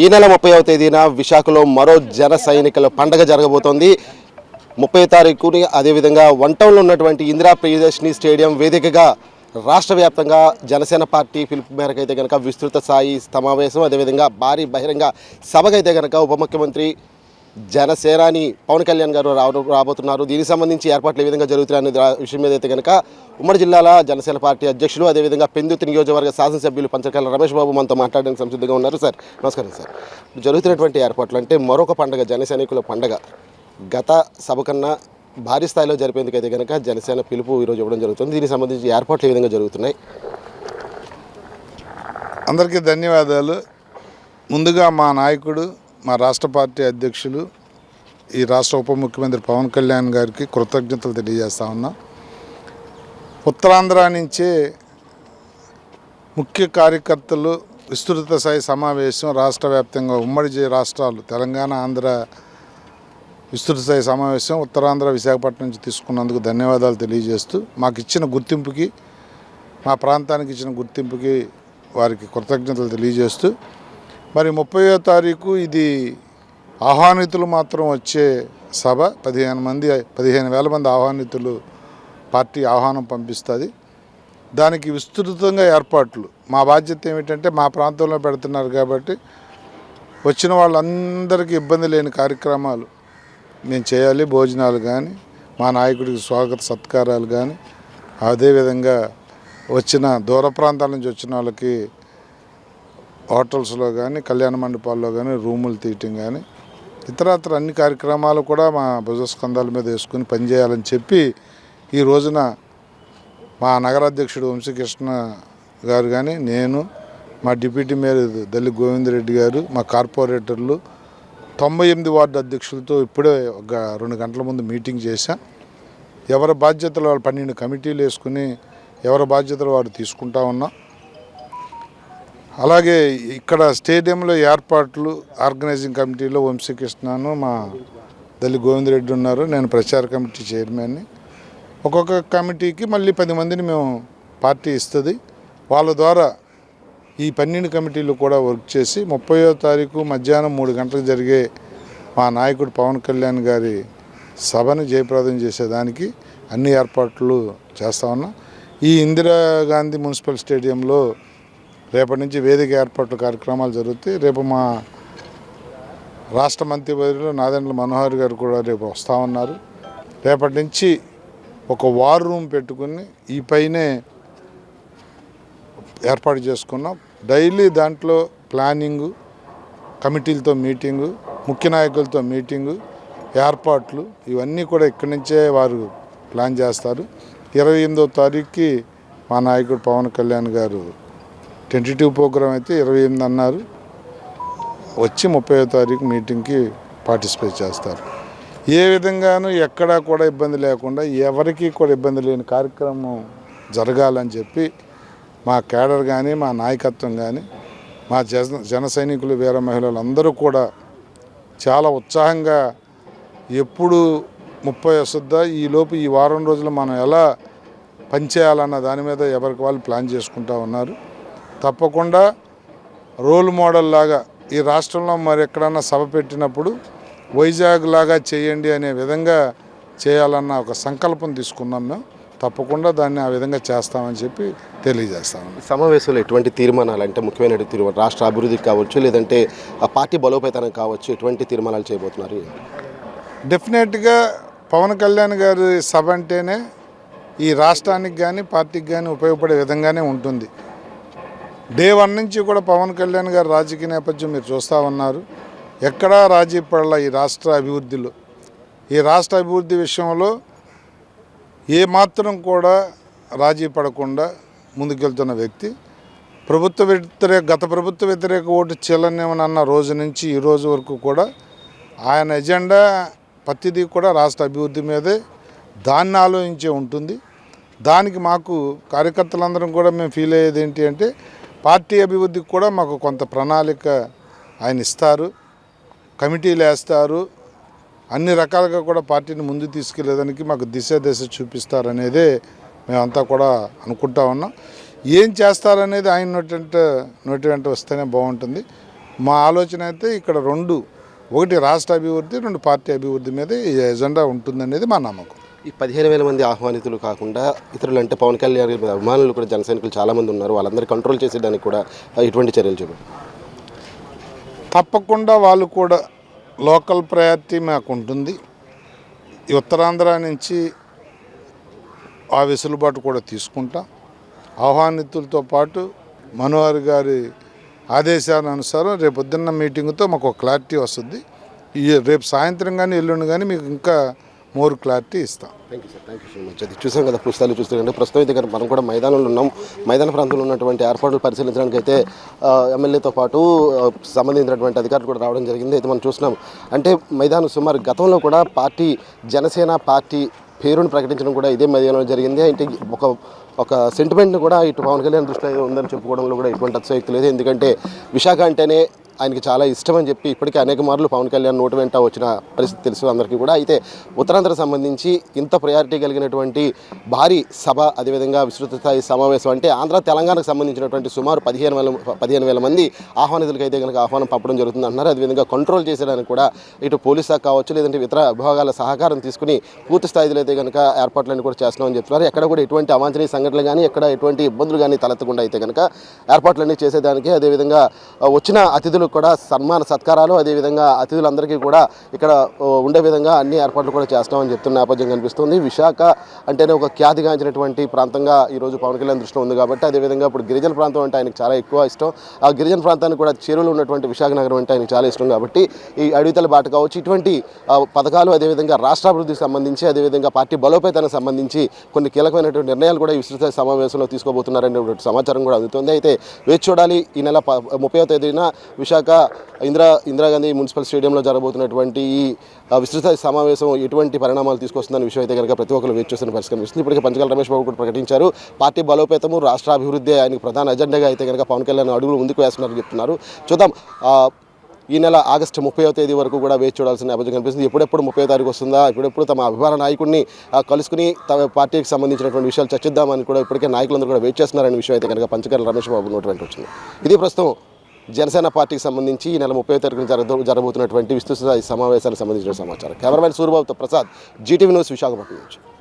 ఈ నెల 30వ తేదీన విశాఖలో మరో జన సైనికుల పండగ జరగబోతోంది. 30వ తారీఖుని అదేవిధంగా వన్ టౌన్లో ఉన్నటువంటి ఇందిరా ప్రియదర్శిని స్టేడియం వేదికగా రాష్ట్ర వ్యాప్తంగా జనసేన పార్టీ పిలుపు మేరకు అయితే కనుక విస్తృత స్థాయి సమావేశం, అదేవిధంగా భారీ బహిరంగ సభకైతే కనుక ఉప ముఖ్యమంత్రి జనసేనాని పవన్ కళ్యాణ్ గారు రాబోతున్నారు. దీనికి సంబంధించి ఏర్పాట్లు ఏ విధంగా జరుగుతున్నాయనే విషయం మీద అయితే కనుక ఉమ్మడి జిల్లాల జనసేన పార్టీ అధ్యక్షులు, అదేవిధంగా పెందుర్తి నియోజకవర్గ శాసనసభ్యులు పంచకర్ల రమేష్ బాబు మనతో మాట్లాడడానికి సంసిద్ధంగా ఉన్నారు. సార్ నమస్కారం. సార్, జరుగుతున్నటువంటి ఏర్పాట్లు అంటే మరొక పండుగ, జన సైనికుల పండుగ గత సభ కన్నా భారీ స్థాయిలో జరిపేందుకైతే కనుక జనసేన పిలుపు ఈరోజు ఇవ్వడం జరుగుతుంది. దీనికి సంబంధించి ఏర్పాట్లు ఏ విధంగా జరుగుతున్నాయి? అందరికీ ధన్యవాదాలు. ముందుగా మా నాయకుడు, మా రాష్ట్ర పార్టీ అధ్యక్షులు, ఈ రాష్ట్ర ఉప ముఖ్యమంత్రి పవన్ కళ్యాణ్ గారికి కృతజ్ఞతలు తెలియజేస్తా ఉన్నా. ఉత్తరాంధ్ర నుంచే ముఖ్య కార్యకర్తలు విస్తృత స్థాయి సమావేశం రాష్ట్ర వ్యాప్తంగా ఉమ్మడి రాష్ట్రాలు తెలంగాణ, ఆంధ్ర విస్తృత స్థాయి సమావేశం ఉత్తరాంధ్ర విశాఖపట్నం నుంచి తీసుకున్నందుకు ధన్యవాదాలు తెలియజేస్తూ, మాకు ఇచ్చిన గుర్తింపుకి, మా ప్రాంతానికి ఇచ్చిన గుర్తింపుకి వారికి కృతజ్ఞతలు తెలియజేస్తూ, మరి 30వ తారీఖు ఇది ఆహ్వానితులు మాత్రం వచ్చే సభ. 15,000 మంది ఆహ్వానితులు పార్టీ ఆహ్వానం పంపిస్తుంది. దానికి విస్తృతంగా ఏర్పాట్లు. మా బాధ్యత ఏమిటంటే మా ప్రాంతంలో పెడుతున్నారు కాబట్టి వచ్చిన వాళ్ళందరికీ ఇబ్బంది లేని కార్యక్రమాలు మేము చేయాలి. భోజనాలు కానీ, మా నాయకుడికి స్వాగత సత్కారాలు కానీ, అదేవిధంగా వచ్చిన దూర ప్రాంతాల నుంచి వచ్చిన వాళ్ళకి హోటల్స్లో కానీ, కళ్యాణ మండపాల్లో కానీ రూములు తీయటం కానీ, ఇతరత్ర అన్ని కార్యక్రమాలు కూడా మా భుజస్కంధాల మీద వేసుకుని పనిచేయాలని చెప్పి ఈ రోజున మా నగరాధ్యక్షుడు వంశీకృష్ణ గారు కానీ, నేను, మా డిప్యూటీ మేయర్ దల్లి గోవిందరెడ్డి గారు, మా కార్పొరేటర్లు, 98 వార్డు అధ్యక్షులతో ఇప్పుడే ఒక 2 గంటల ముందు మీటింగ్ చేశాం. ఎవరి బాధ్యతలు వాళ్ళు 12 కమిటీలు వేసుకుని ఎవరి బాధ్యతలు వారు తీసుకుంటా ఉన్నాం. అలాగే ఇక్కడ స్టేడియంలో ఏర్పాట్లు ఆర్గనైజింగ్ కమిటీలో వంశీకృష్ణను, మా దల్లి గోవిందరెడ్డి ఉన్నారు, నేను ప్రచార కమిటీ చైర్మన్ని. ఒక్కొక్క కమిటీకి మళ్ళీ 10 మందిని మేము పార్టీ ఇస్తుంది. వాళ్ళ ద్వారా ఈ 12 కమిటీలు కూడా వర్క్ చేసి 30వ తారీఖు మధ్యాహ్నం 3 గంటలకు జరిగే మా నాయకుడు పవన్ కళ్యాణ్ గారి సభను జయప్రదం చేసేదానికి అన్ని ఏర్పాట్లు చేస్తా ఉన్నాం. ఈ ఇందిరాగాంధీ మున్సిపల్ స్టేడియంలో రేపటి నుంచి వేదిక ఏర్పాట్లు కార్యక్రమాలు జరుగుతాయి. రేపు మా రాష్ట్ర మంత్రివర్యులు నాదెండ్ల మనోహర్ గారు కూడా రేపు వస్తూ ఉన్నారు. రేపటి నుంచి ఒక వార్ రూమ్ పెట్టుకుని ఈ పైనే ఏర్పాటు చేసుకున్నాం. డైలీ దాంట్లో ప్లానింగు, కమిటీలతో మీటింగు, ముఖ్య నాయకులతో మీటింగు, ఏర్పాట్లు ఇవన్నీ కూడా ఇక్కడి నుంచే వారు ప్లాన్ చేస్తారు. 28వ తారీఖుకి మా నాయకుడు పవన్ కళ్యాణ్ గారు టెంటేటివ్ ప్రోగ్రాం అయితే 28 అన్నారు, వచ్చి 30వ తారీఖు మీటింగ్కి పార్టిసిపేట్ చేస్తారు. ఏ విధంగానూ ఎక్కడా కూడా ఇబ్బంది లేకుండా, ఎవరికి కూడా ఇబ్బంది లేని కార్యక్రమం జరగాలని చెప్పి మా కేడర్ కానీ, మా నాయకత్వం కానీ, మా జన సైనికులు, వీర మహిళలు అందరూ కూడా చాలా ఉత్సాహంగా ఎప్పుడు 30 వస్తుందా, ఈలోపు ఈ వారం రోజులు మనం ఎలా పనిచేయాలన్న దాని మీద ఎవరికి వాళ్ళు ప్లాన్ చేసుకుంటూ ఉన్నారు. తప్పకుండా రోల్ మోడల్ లాగా ఈ రాష్ట్రంలో మరి ఎక్కడన్నా సభ పెట్టినప్పుడు వైజాగ్ లాగా చేయండి అనే విధంగా చేయాలన్న ఒక సంకల్పం తీసుకున్నాం మేము. తప్పకుండా దాన్ని ఆ విధంగా చేస్తామని చెప్పి తెలియజేస్తాము. సమావేశంలో ఎటువంటి తీర్మానాలు, అంటే ముఖ్యమైన తీర్మానాలు, రాష్ట్ర అభివృద్ధికి కావచ్చు, లేదంటే ఆ పార్టీ బలోపేతానికి కావచ్చు, ఎటువంటి తీర్మానాలు చేయబోతున్నారు? డెఫినెట్గా పవన్ కళ్యాణ్ గారి సభ అంటేనే ఈ రాష్ట్రానికి కానీ పార్టీకి కానీ ఉపయోగపడే విధంగానే ఉంటుంది. డే 1 నుంచి కూడా పవన్ కళ్యాణ్ గారి రాజకీయ నేపథ్యం మీరు చూస్తూ ఉన్నారు. ఎక్కడా రాజీ పడాల ఈ రాష్ట్ర అభివృద్ధిలో. ఈ రాష్ట్ర అభివృద్ధి విషయంలో ఏమాత్రం కూడా రాజీ పడకుండా ముందుకెళ్తున్న వ్యక్తి. గత ప్రభుత్వ వ్యతిరేక ఓటు చెల్లనివ్వనన్న రోజు నుంచి ఈ రోజు వరకు కూడా ఆయన ఎజెండా ప్రతిదీ కూడా రాష్ట్ర అభివృద్ధి మీదే, దాన్ని ఆలోచించే ఉంటుంది. దానికి మాకు కార్యకర్తలందరం కూడా మేము ఫీల్ అయ్యేది ఏంటి అంటే, పార్టీ అభివృద్ధికి కూడా మాకు కొంత ప్రణాళిక ఆయన ఇస్తారు, కమిటీలు వేస్తారు, అన్ని రకాలుగా కూడా పార్టీని ముందు తీసుకెళ్లేదానికి మాకు దిశ చూపిస్తారనేదే మేమంతా కూడా అనుకుంటా ఉన్నాం. ఏం చేస్తారనేది ఆయన నోటి వెంట వస్తేనే బాగుంటుంది. మా ఆలోచన అయితే ఇక్కడ రెండు, ఒకటి రాష్ట్ర అభివృద్ధి, రెండు పార్టీ అభివృద్ధి మీద ఈ ఎజెండా ఉంటుందనేది మా నమ్మకం. ఈ 15,000 మంది ఆహ్వానితులు కాకుండా ఇతరులు అంటే పవన్ కళ్యాణ్ గారి మీద అభిమానులు కూడా జన సైనికులు చాలామంది ఉన్నారు. వాళ్ళందరూ కంట్రోల్ చేసేదానికి కూడా ఎటువంటి చర్యలు చూపారు? తప్పకుండా వాళ్ళు కూడా లోకల్ ప్రయారిటీ మాకు ఉంటుంది. ఈ ఉత్తరాంధ్ర నుంచి ఆ వెసులుబాటు కూడా తీసుకుంటాం. ఆహ్వానితులతో పాటు మనోహర్ గారి ఆదేశానుసారం రేపు పొద్దున్న మీటింగ్తో మాకు ఒక క్లారిటీ వస్తుంది. రేపు సాయంత్రం కానీ ఎల్లుండి కానీ మీకు ఇంకా మోర్ క్లారిటీ ఇస్తాం. Thank you so much. అది చూసాం కదా పుస్తకాలు చూస్తుంటే ప్రస్తుతం అయితే కనుక మనం కూడా మైదానంలో ఉన్నాం. మైదాన ప్రాంతంలో ఉన్నటువంటి ఏర్పాట్లు పరిశీలించడానికి అయితే ఎమ్మెల్యేతో పాటు సంబంధించినటువంటి అధికారులు కూడా రావడం జరిగింది. అయితే మనం చూస్తున్నాం అంటే మైదానం సుమారు గతంలో కూడా పార్టీ జనసేన పార్టీ పేరును ప్రకటించడం కూడా ఇదే మైదానంలో జరిగింది. అంటే ఒక సెంటిమెంట్ని కూడా ఇటు పవన్ కళ్యాణ్ దృష్టిలో ఉందని చెప్పుకోవడంలో కూడా ఎటువంటి అతిశయోక్తి లేదు. ఎందుకంటే విశాఖ అంటేనే ఆయనకి చాలా ఇష్టం అని చెప్పి ఇప్పటికే అనేక మార్లు పవన్ కళ్యాణ్ నోటు వెంట వచ్చిన పరిస్థితి తెలుసు అందరికీ కూడా. అయితే ఉత్తరాంధ్ర సంబంధించి ఇంత ప్రయారిటీ కలిగినటువంటి భారీ సభ, అదేవిధంగా విస్తృత స్థాయి సమావేశం అంటే ఆంధ్ర తెలంగాణకు సంబంధించినటువంటి సుమారు 15,000 మంది ఆహ్వానితులకి అయితే కనుక ఆహ్వానం పంపడం జరుగుతుంది అంటున్నారు. అదేవిధంగా కంట్రోల్ చేసేదానికి కూడా ఇటు పోలీస్ శాఖ కావచ్చు, లేదంటే ఇతర విభాగాల సహకారం తీసుకుని పూర్తి స్థాయిలో అయితే కనుక ఏర్పాట్లన్నీ కూడా చేస్తున్నామని చెప్తున్నారు. ఎక్కడ కూడా ఎటువంటి అవాంఛనీయ సంఘటనలు కానీ ఎక్కడ ఎటువంటి ఇబ్బందులు కానీ తలెత్తకుండా అయితే కనుక ఏర్పాట్లన్నీ చేసేదానికి, అదేవిధంగా వచ్చిన అతిథులు కూడా సన్మాన సత్కారాలు, అదేవిధంగా అతిథులందరికీ కూడా ఇక్కడ ఉండే విధంగా అన్ని ఏర్పాట్లు కూడా చేస్తామని చెప్తున్న నేపథ్యం కనిపిస్తుంది. విశాఖ అంటేనే ఒక ఖ్యాతిగాంచినటువంటి ప్రాంతంగా ఈరోజు పవన్ కళ్యాణ్ దృష్టిలో ఉంది కాబట్టి, అదేవిధంగా ఇప్పుడు గిరిజన ప్రాంతం అంటే ఆయనకు చాలా ఎక్కువ ఇష్టం. ఆ గిరిజన ప్రాంతానికి కూడా చేరువలో ఉన్నటువంటి విశాఖ నగరం అంటే ఆయనకు చాలా ఇష్టం కాబట్టి ఈ అడవితల బాట కావచ్చు, ఇటువంటి పథకాలు, అదేవిధంగా రాష్ట్రాభివృద్ధికి సంబంధింంచి, అదేవిధంగా పార్టీ బలోపేతానికి సంబంధించి కొన్ని కీలకమైనటువంటి నిర్ణయాలు కూడా ఈ విస్తృత సమావేశంలో తీసుకోబోతున్నారనేటువంటి సమాచారం కూడా అందుతుంది. అయితే వేచి చూడాలి. ఈ నెల 30వ తేదీన విశాఖ ఇందిరాగాంధీ మున్సిపల్ స్టేడియంలో జరగబోతున్నటువంటి ఈ విస్తృత సమావేశం ఎటువంటి పరిణామాలు తీసుకొస్తుందనే విషయం అయితే కనుక ప్రతి ఒక్కరు వేచి చూస్తున్న పరిస్థితి కనిపిస్తుంది. ఇప్పటికే పంచకాల రమేష్ బాబు కూడా ప్రకటించారు, పార్టీ బలోపేతము, రాష్ట్ర అభివృద్ధి ఆయనకు ప్రధాన ఎజెండాగా అయితే కనుక పవన్ కళ్యాణ్ అడుగులు ముందుకు వేస్తున్నారని చెప్తున్నారు. చూద్దాం. ఈ నెల ఆగస్టు 30వ తేదీ వరకు కూడా వేచి చూడాల్సిన నేపథ్యం కనిపిస్తుంది. ఎప్పుడెప్పుడు 30వ తారీఖు వస్తుందా, ఎప్పుడెప్పుడు తమ అభిమాన నాయకుడిని కలుసుకుని తమ పార్టీకి సంబంధించినటువంటి విషయాలు చర్చిద్దామని కూడా ఇప్పటికే నాయకులందరూ కూడా వెయిట్ చేస్తున్నారనే విషయం అయితే కనుక పంచకాల రమేష్ బాబు నోటి వెంట వచ్చింది. ఇది ప్రస్తుతం జనసేన పార్టీకి సంబంధించి ఈ నెల 30వ తారీఖున జరగబోతున్నటువంటి విస్తృత సమావేశాలకు సంబంధించిన సమాచారం. కెమెరామెన్ సూర్యబాబుతో ప్రసాద్, జీటీవీ న్యూస్, విశాఖపట్నం నుంచి.